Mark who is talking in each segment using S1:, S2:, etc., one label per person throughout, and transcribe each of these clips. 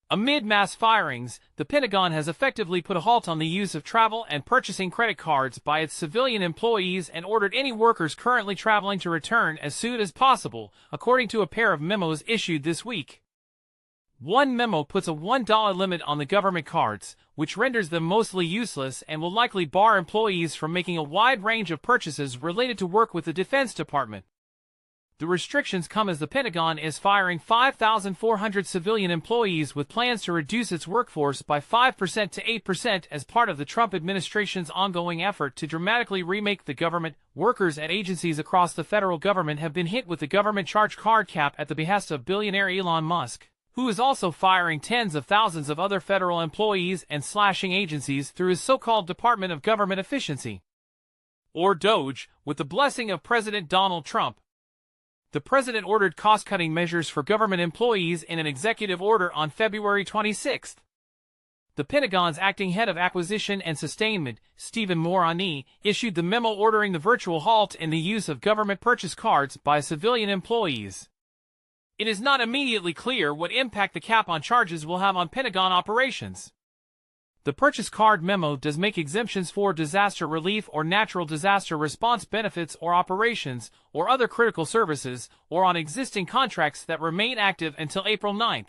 S1: Amid mass firings, the Pentagon has effectively put a halt on the use of travel and purchasing credit cards by its civilian employees and ordered any workers currently traveling to return as soon as possible, according to a pair of memos issued this week. One memo puts a $1 limit on the government cards, which renders them mostly useless and will likely bar employees from making a wide range of purchases related to work with the Defense Department. The restrictions come as the Pentagon is firing 5,400 civilian employees with plans to reduce its workforce by 5% to 8% as part of the Trump administration's ongoing effort to dramatically remake the government. Workers at agencies across the federal government have been hit with the government charge card cap at the behest of billionaire Elon Musk, who is also firing tens of thousands of other federal employees and slashing agencies through his so-called Department of Government Efficiency, or DOGE, with the blessing of President Donald Trump. The president ordered cost-cutting measures for government employees in an executive order on February 26. The Pentagon's acting head of acquisition and sustainment, Stephen Morani, issued the memo ordering the virtual halt in the use of government purchase cards by civilian employees. It is not immediately clear what impact the cap on charges will have on Pentagon operations. The purchase card memo does make exemptions for disaster relief or natural disaster response benefits or operations, or other critical services, or on existing contracts that remain active until April 9.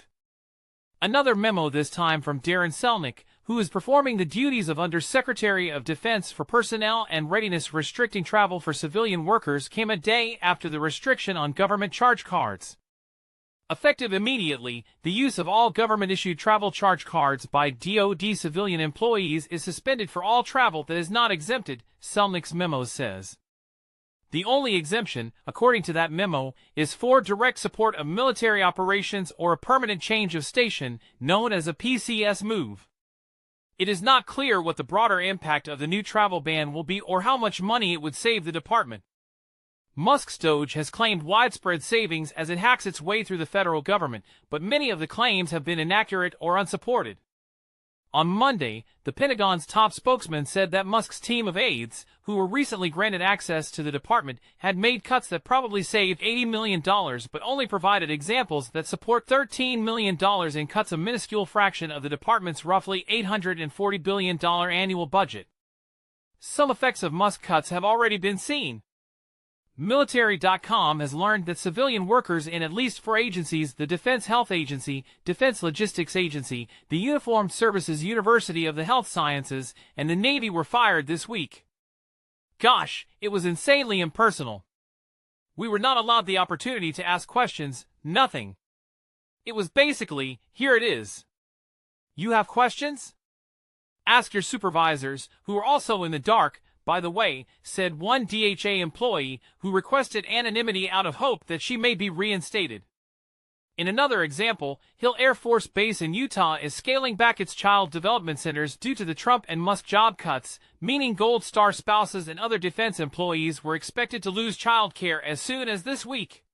S1: Another memo, this time from Darren Selnick, who is performing the duties of Undersecretary of Defense for Personnel and Readiness, restricting travel for civilian workers, came a day after the restriction on government charge cards. Effective immediately, the use of all government-issued travel charge cards by DoD civilian employees is suspended for all travel that is not exempted, Selnick's memo says. The only exemption, according to that memo, is for direct support of military operations or a permanent change of station, known as a PCS move. It is not clear what the broader impact of the new travel ban will be or how much money it would save the department. Musk's DOGE has claimed widespread savings as it hacks its way through the federal government, but many of the claims have been inaccurate or unsupported. On Monday, the Pentagon's top spokesman said that Musk's team of aides, who were recently granted access to the department, had made cuts that probably saved $80 million but only provided examples that support $13 million in cuts, a minuscule fraction of the department's roughly $840 billion annual budget. Some effects of Musk cuts have already been seen. Military.com has learned that civilian workers in at least 4 agencies, the Defense Health Agency, Defense Logistics Agency, the Uniformed Services University of the Health Sciences, and the Navy were fired this week. Gosh, it was insanely impersonal. We were not allowed the opportunity to ask questions, nothing. It was basically, here it is. You have questions? Ask your supervisors, who are also in the dark, by the way, said one DHA employee who requested anonymity out of hope that she may be reinstated. In another example, Hill Air Force Base in Utah is scaling back its child development centers due to the Trump and Musk job cuts, meaning Gold Star spouses and other defense employees were expected to lose child care as soon as this week.